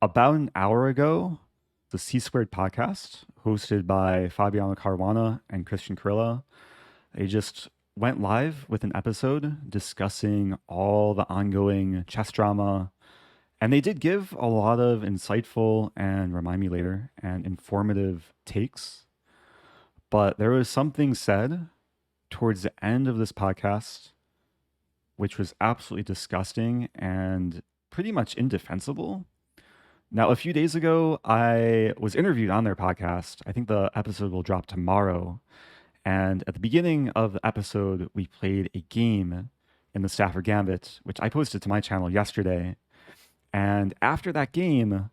About an hour ago, the C Squared podcast, hosted by Fabiano Caruana and Christian Carilla, they just went live with an episode discussing all the ongoing chess drama. And they did give a lot of insightful and remind me later and informative takes. But there was something said towards the end of this podcast which was absolutely disgusting and pretty much indefensible. Now, a few days ago, I was interviewed on their podcast. I think the episode will drop tomorrow. And at the beginning of the episode, we played a game in the Stafford Gambit, which I posted to my channel yesterday. And after that game,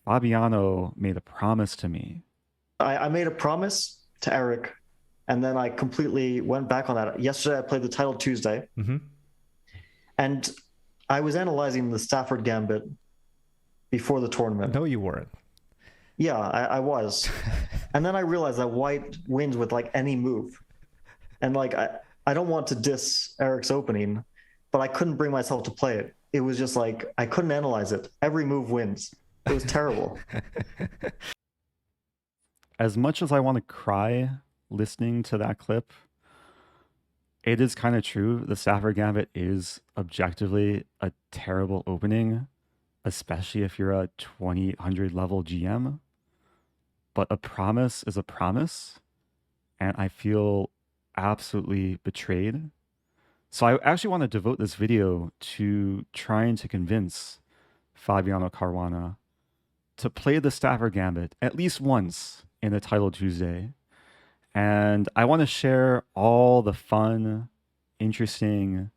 Fabiano made a promise to me. I made a promise to Eric, and then I completely went back on that. Yesterday, I played the title Tuesday, and I was analyzing the Stafford Gambit before the tournament. No, you weren't. Yeah, I was. And then I realized that white wins with like any move. And like, I don't want to diss Eric's opening, but I couldn't bring myself to play it. It was just like, I couldn't analyze it. Every move wins. It was terrible. As much as I want to cry listening to that clip, it is kind of true. The Stafford Gambit is objectively a terrible opening, especially if you're a 2800 level GM. But a promise is a promise, and I feel absolutely betrayed. So I actually want to devote this video to trying to convince Fabiano Caruana to play the Stafford Gambit at least once in the title Tuesday. And I want to share all the fun, interesting,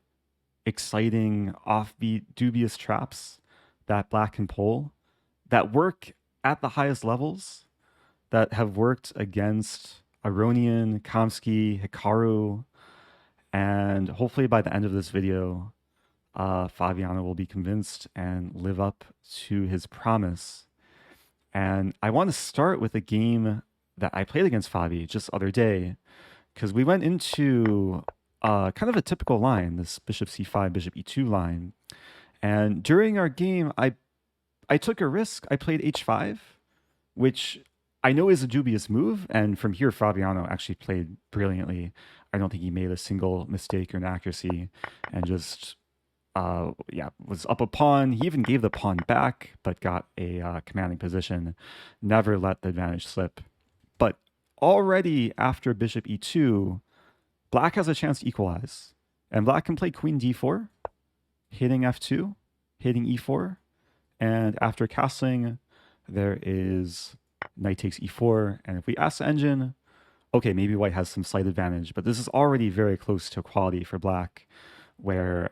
exciting, offbeat, dubious traps that Black can pull that work at the highest levels, that have worked against Aronian, Kamsky, Hikaru, and hopefully by the end of this video, Fabiano will be convinced and live up to his promise. And I want to start with a game that I played against Fabi just the other day, because we went into kind of a typical line, this bishop c5, bishop e2 line. And during our game, I took a risk. I played h5, which I know is a dubious move. And from here, Fabiano actually played brilliantly. I don't think he made a single mistake or inaccuracy, and just was up a pawn. He even gave the pawn back, but got a commanding position. Never let the advantage slip. But already after bishop e2, Black has a chance to equalize. And Black can play queen d4, hitting f2, hitting e4. And after castling, there is knight takes e4. And if we ask the engine, okay, maybe White has some slight advantage, but this is already very close to equality for Black, where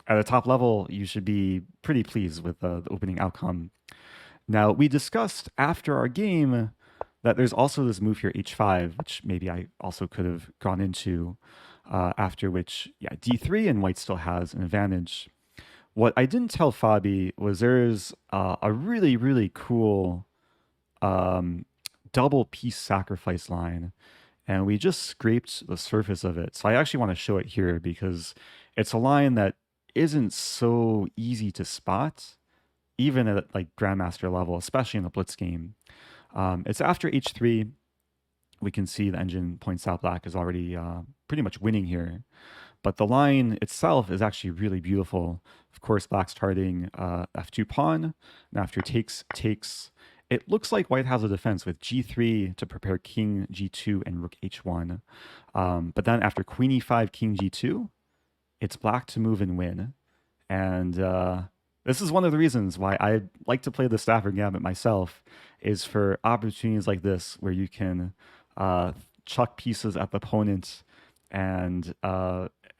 at a top level, you should be pretty pleased with the opening outcome. Now, we discussed after our game that there's also this move here, h5, which maybe I also could have gone into, after which, d3, and White still has an advantage. What I didn't tell Fabi was there's a really, really cool double piece sacrifice line, and we just scraped the surface of it. So I actually want to show it here because it's a line that isn't so easy to spot, even at like grandmaster level, especially in the blitz game. It's after h3. We can see the engine points out Black is already pretty much winning here, but the line itself is actually really beautiful. Of course, Black's targeting f2 pawn, and after takes, it looks like White has a defense with g3 to prepare king g2 and rook h1. But then after queen e5, king g2, it's Black to move and win. And this is one of the reasons why I like to play the Stafford Gambit myself, is for opportunities like this where you can chuck pieces at the opponent. And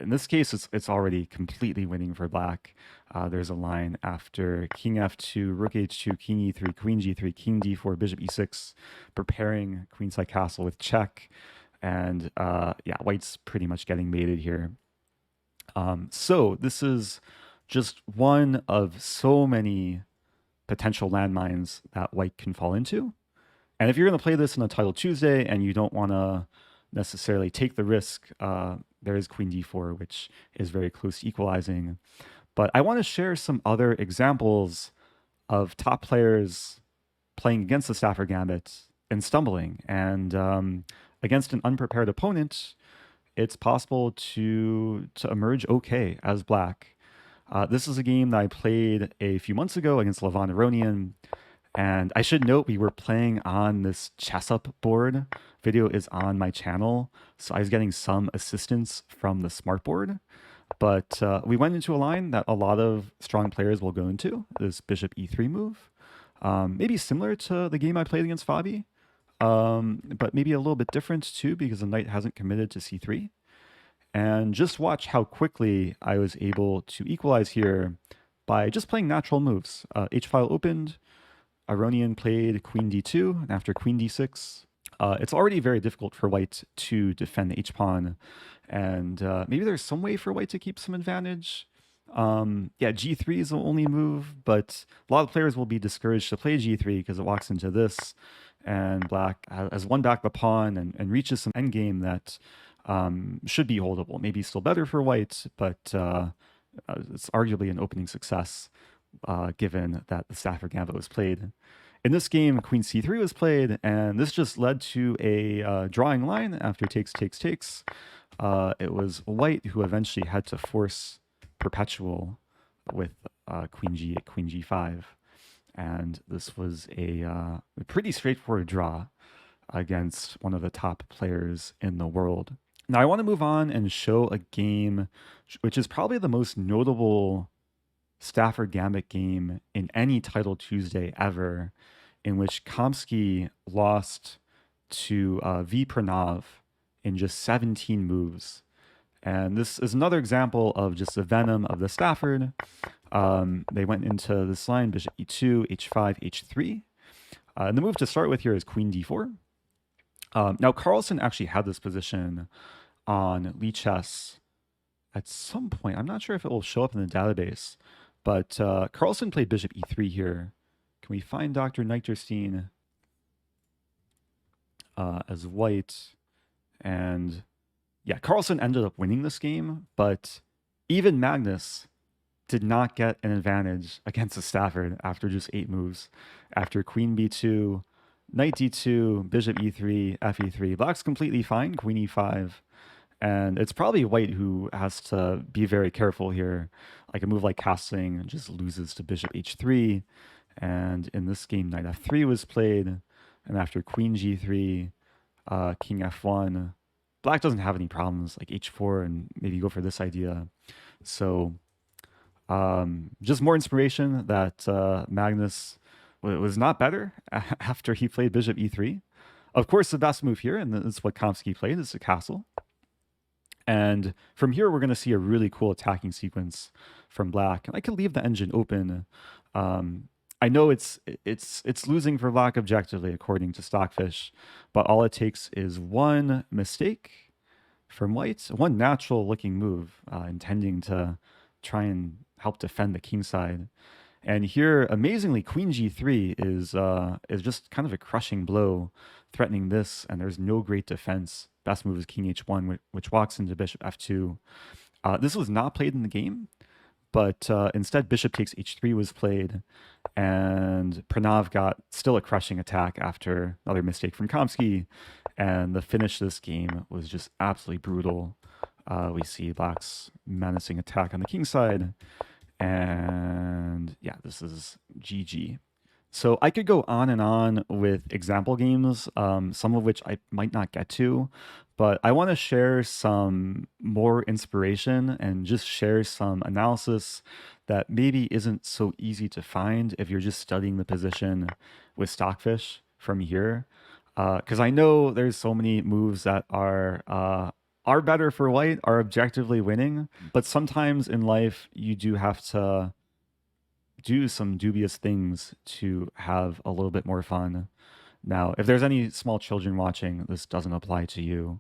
in this case, it's already completely winning for Black. There's a line after king f2, rook h2, king e3, queen g3, king d4, bishop e6, preparing queenside castle with check. And White's pretty much getting mated here. So this is just one of so many potential landmines that White can fall into. And if you're going to play this in a title Tuesday and you don't want to necessarily take the risk, there is queen d4, which is very close to equalizing. But I want to share some other examples of top players playing against the Stafford Gambit and stumbling. And against an unprepared opponent, it's possible to emerge okay as black. This is a game that I played a few months ago against Levon Aronian, and I should note we were playing on this chess up board. Video is on my channel, so I was getting some assistance from the smart board. But we went into a line that a lot of strong players will go into, this bishop e3 move. Maybe similar to the game I played against Fabi, but maybe a little bit different too because the knight hasn't committed to c3. And just watch how quickly I was able to equalize here by just playing natural moves. H-file opened, Aronian played queen d2, and after queen d6, it's already very difficult for white to defend the h-pawn, and maybe there's some way for white to keep some advantage. Yeah, g3 is the only move, but a lot of players will be discouraged to play g3 because it walks into this, and black has won back the pawn and reaches some endgame that should be holdable. Maybe still better for white, but it's arguably an opening success given that the Stafford Gambit was played. In this game, queen c3 was played, and this just led to a drawing line after takes, takes, takes. It was white who eventually had to force perpetual with queen g8, queen g5. And this was a pretty straightforward draw against one of the top players in the world. Now I want to move on and show a game which is probably the most notable Stafford Gambit game in any Title Tuesday ever, in which Kamsky lost to V Pranav in just 17 moves. And this is another example of just the venom of the Stafford. They went into this line, bishop e2, h5, h3. And the move to start with here is queen d4. Now, Carlsen actually had this position on Lee Chess at some point. I'm not sure if it will show up in the database, but Carlsen played bishop e3 here. Can we find Dr. Nichterstein as white? And yeah, Carlsen ended up winning this game, but even Magnus did not get an advantage against the Stafford after just 8 moves. After queen b2, knight d2, bishop e3, fe3. Black's completely fine, queen e5. And it's probably white who has to be very careful here. Like a move like castling just loses to bishop h3. And in this game, knight f3 was played. And after queen g3, king f1, black doesn't have any problems like h4 and maybe go for this idea. So just more inspiration that Magnus was not better after he played bishop e3. Of course, the best move here, and this is what Kamsky played, is a castle. And from here, we're going to see a really cool attacking sequence from black. And I can leave the engine open. I know it's losing for black objectively, according to Stockfish, but all it takes is one mistake from white, one natural-looking move, intending to try and help defend the king side. And here, amazingly, queen g3 is just kind of a crushing blow, threatening this, and there's no great defense. Best move is king h1, which walks into bishop f2. This was not played in the game, but instead bishop takes h3 was played, and Pranav got still a crushing attack after another mistake from Kamsky, and the finish of this game was just absolutely brutal. We see black's menacing attack on the king side, and yeah, this is GG. So I could go on and on with example games, some of which I might not get to, but I want to share some more inspiration and just share some analysis that maybe isn't so easy to find if you're just studying the position with Stockfish from here. Because I know there's so many moves that are better for white, are objectively winning, but sometimes in life you do have to do some dubious things to have a little bit more fun. Now, if there's any small children watching, this doesn't apply to you.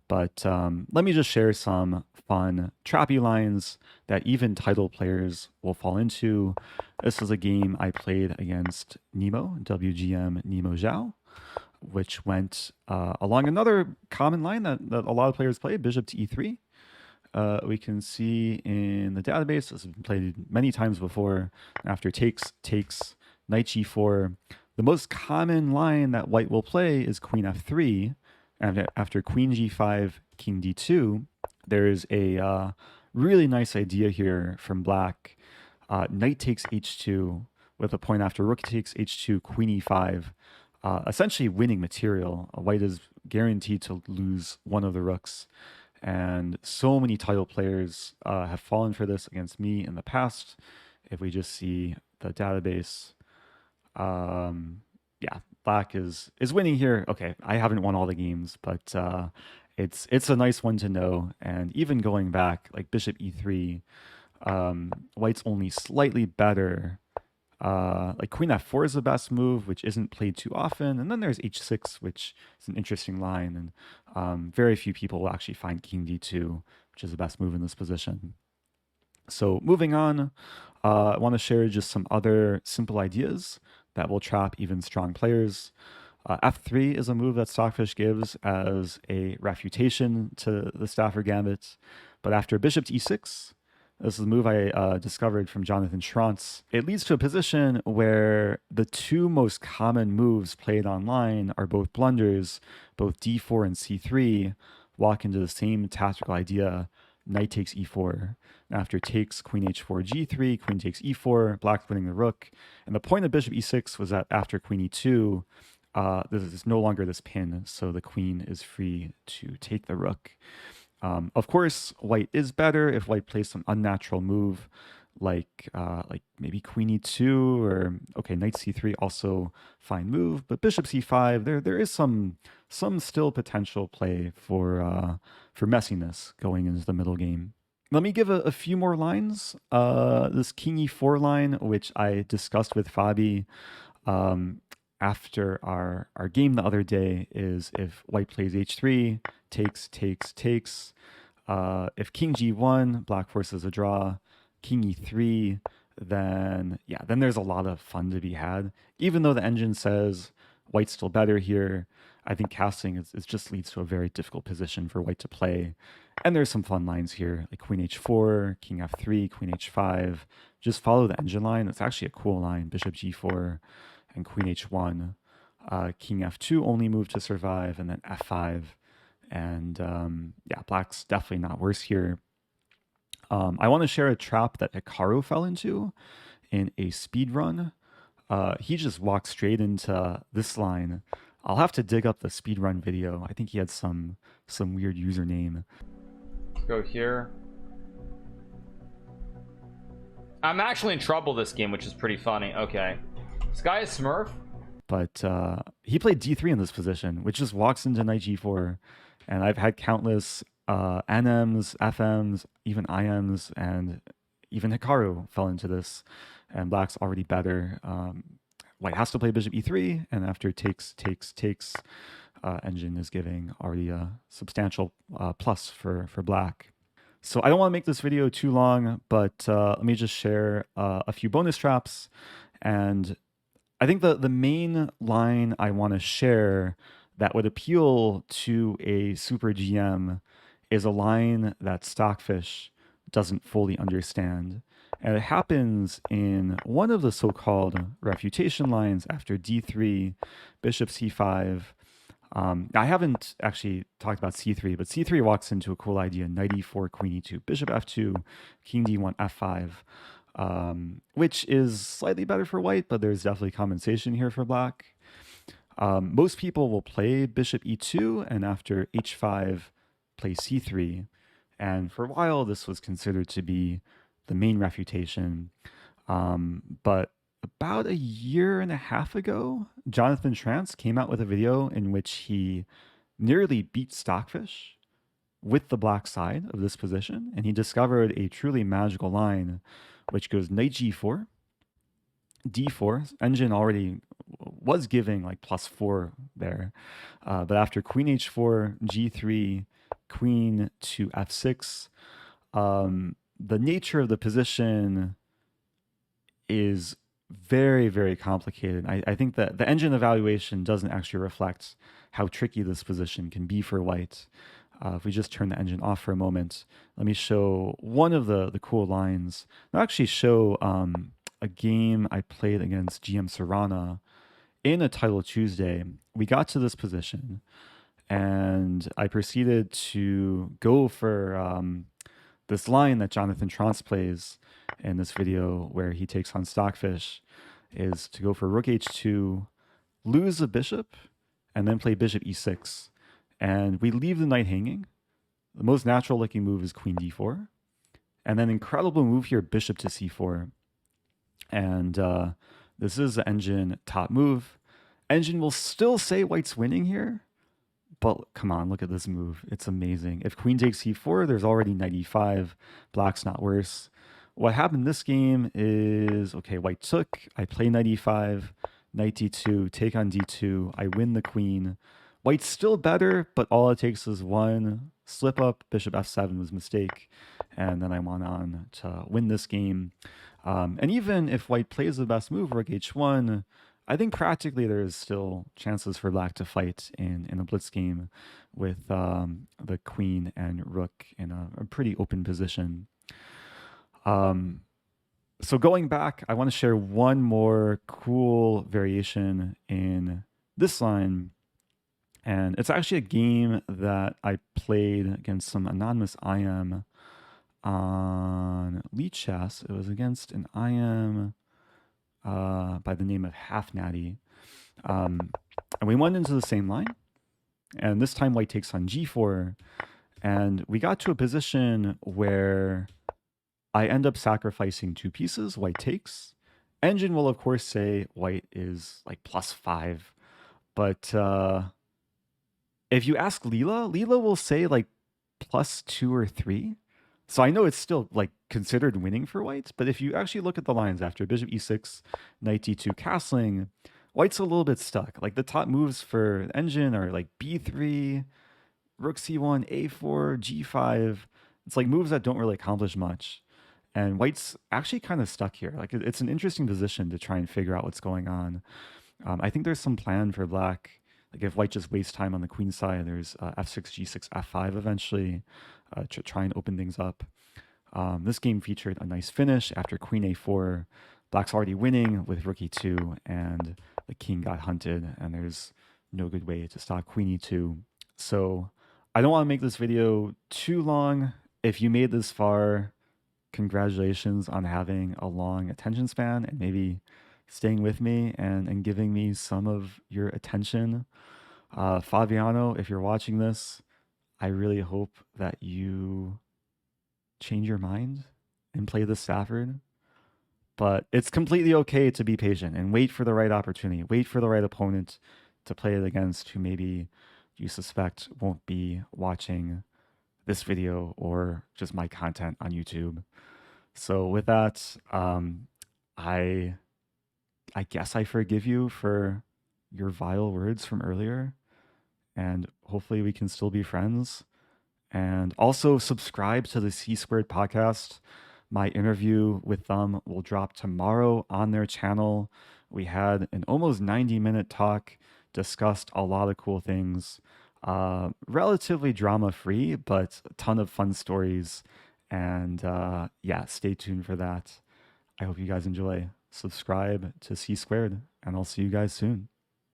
But let me just share some fun trappy lines that even title players will fall into. This is a game I played against Nemo, WGM Nemo Zhao, which went along another common line that a lot of players play, bishop to e3. We can see in the database, this has been played many times before. After takes, takes, knight g4. The most common line that white will play is queen f3. And after queen g5, king d2, there's a really nice idea here from black. Knight takes h2 with a point after rook takes h2, queen e5, essentially winning material. White is guaranteed to lose one of the rooks. And so many title players have fallen for this against me in the past. If we just see the database, yeah, black is winning here. Okay, I haven't won all the games, but it's a nice one to know. And even going back, like bishop e3, white's only slightly better. Like queen f4 is the best move, which isn't played too often. And then there's h6, which is an interesting line. And very few people will actually find king d2, which is the best move in this position. So moving on, I want to share just some other simple ideas that will trap even strong players. F3 is a move that Stockfish gives as a refutation to the Stafford Gambit. But after bishop to e6, this is a move I discovered from Jonathan Schrantz. It leads to a position where the two most common moves played online are both blunders. Both d4 and c3 walk into the same tactical idea: knight takes e4. And after takes, queen h4, g3, queen takes e4, black's winning the rook. And the point of bishop e6 was that after queen e2, this is no longer this pin, so the queen is free to take the rook. Of course, white is better if white plays some unnatural move, like maybe queen e2, or okay, knight c3, also fine move. But bishop c5, there is some still potential play for messiness going into the middle game. Let me give a few more lines. This king e4 line, which I discussed with Fabi after our game the other day, is if white plays h3, takes, if king g1, black forces a draw, king e3, then there's a lot of fun to be had. Even though the engine says white's still better here, I think casting it just leads to a very difficult position for white to play. And there's some fun lines here, like queen h4, king f3, queen h5. Just follow the engine line. It's actually a cool line. Bishop g4 and queen h1. King f2 only move to survive, and then f5. And black's definitely not worse here. I want to share a trap that Hikaru fell into in a speed run. He just walked straight into this line. I'll have to dig up the speedrun video. I think he had some weird username. Go here. I'm actually in trouble this game, which is pretty funny. Okay. This guy is Smurf. But he played d3 in this position, which just walks into knight g4. And I've had countless NMs, FMs, even IMs, and even Hikaru fell into this. And black's already better. White has to play bishop e3, and after takes, engine is giving already a substantial plus for black. So I don't want to make this video too long, but let me just share a few bonus traps. And I think the main line I want to share that would appeal to a super GM is a line that Stockfish doesn't fully understand. And it happens in one of the so-called refutation lines after d3, bishop c5. I haven't actually talked about c3, but c3 walks into a cool idea: knight e4, queen e2, bishop f2, king d1, f5, which is slightly better for white, but there's definitely compensation here for black. Most people will play bishop e2, and after h5, play c3. And for a while, this was considered to be the main refutation. But about a year and a half ago, Jonathan Schrantz came out with a video in which he nearly beat Stockfish with the black side of this position. And he discovered a truly magical line, which goes knight g4, d4. Engine already was giving like +4 there. But after queen h4, g3, queen to f6, the nature of the position is very, very complicated. I think that the engine evaluation doesn't actually reflect how tricky this position can be for white. If we just turn the engine off for a moment, let me show one of the cool lines. I'll actually show a game I played against GM Serrana in a title Tuesday. We got to this position, and I proceeded to go for this line that Jonathan Trance plays in this video where he takes on Stockfish, is to go for rook h2, lose a bishop, and then play bishop e6. And we leave the knight hanging. The most natural looking move is queen d4. And then incredible move here, bishop to c4. And this is the engine top move. Engine will still say white's winning here, but come on, look at this move. It's amazing. If queen takes c4, there's already knight e5. Black's not worse. What happened this game is, okay, white took. I play knight e5, knight d2, take on d2. I win the queen. White's still better, but all it takes is one slip up. Bishop f7 was a mistake. And then I went on to win this game. And even if white plays the best move, rook h1, I think practically there's still chances for black to fight in a blitz game with the queen and rook in a pretty open position. So going back, I want to share one more cool variation in this line. And it's actually a game that I played against some anonymous IM on Lead Chess. It was against an IM by the name of Half Natty. And we went into the same line. And this time white takes on g4. And we got to a position where I end up sacrificing two pieces. White takes. Engine will, of course, say white is like +5. But if you ask Leela will say like +2 or 3. So I know it's still like considered winning for white, but if you actually look at the lines after bishop e6, knight d2 castling, white's a little bit stuck. Like the top moves for engine are like b3, rook c1, a4, g5. It's like moves that don't really accomplish much. And white's actually kind of stuck here. Like it's an interesting position to try and figure out what's going on. I think there's some plan for black. Like if white just wastes time on the queen side, there's f6, g6, f5 eventually to try and open things up. This game featured a nice finish after queen a4. Black's already winning with rook e2, and the king got hunted, and there's no good way to stop queen e2. So I don't want to make this video too long. If you made this far, congratulations on having a long attention span and maybe staying with me and giving me some of your attention. Fabiano, if you're watching this, I really hope that you change your mind and play the Stafford. But it's completely okay to be patient and wait for the right opportunity, wait for the right opponent to play it against who maybe you suspect won't be watching this video or just my content on YouTube. So with that, I guess I forgive you for your vile words from earlier, and hopefully we can still be friends. And also subscribe to the C Squared podcast. My interview with them will drop tomorrow on their channel. We had an almost 90-minute talk, discussed a lot of cool things, relatively drama-free, but a ton of fun stories. And yeah, stay tuned for that. I hope you guys enjoy. Subscribe to C Squared, and I'll see you guys soon.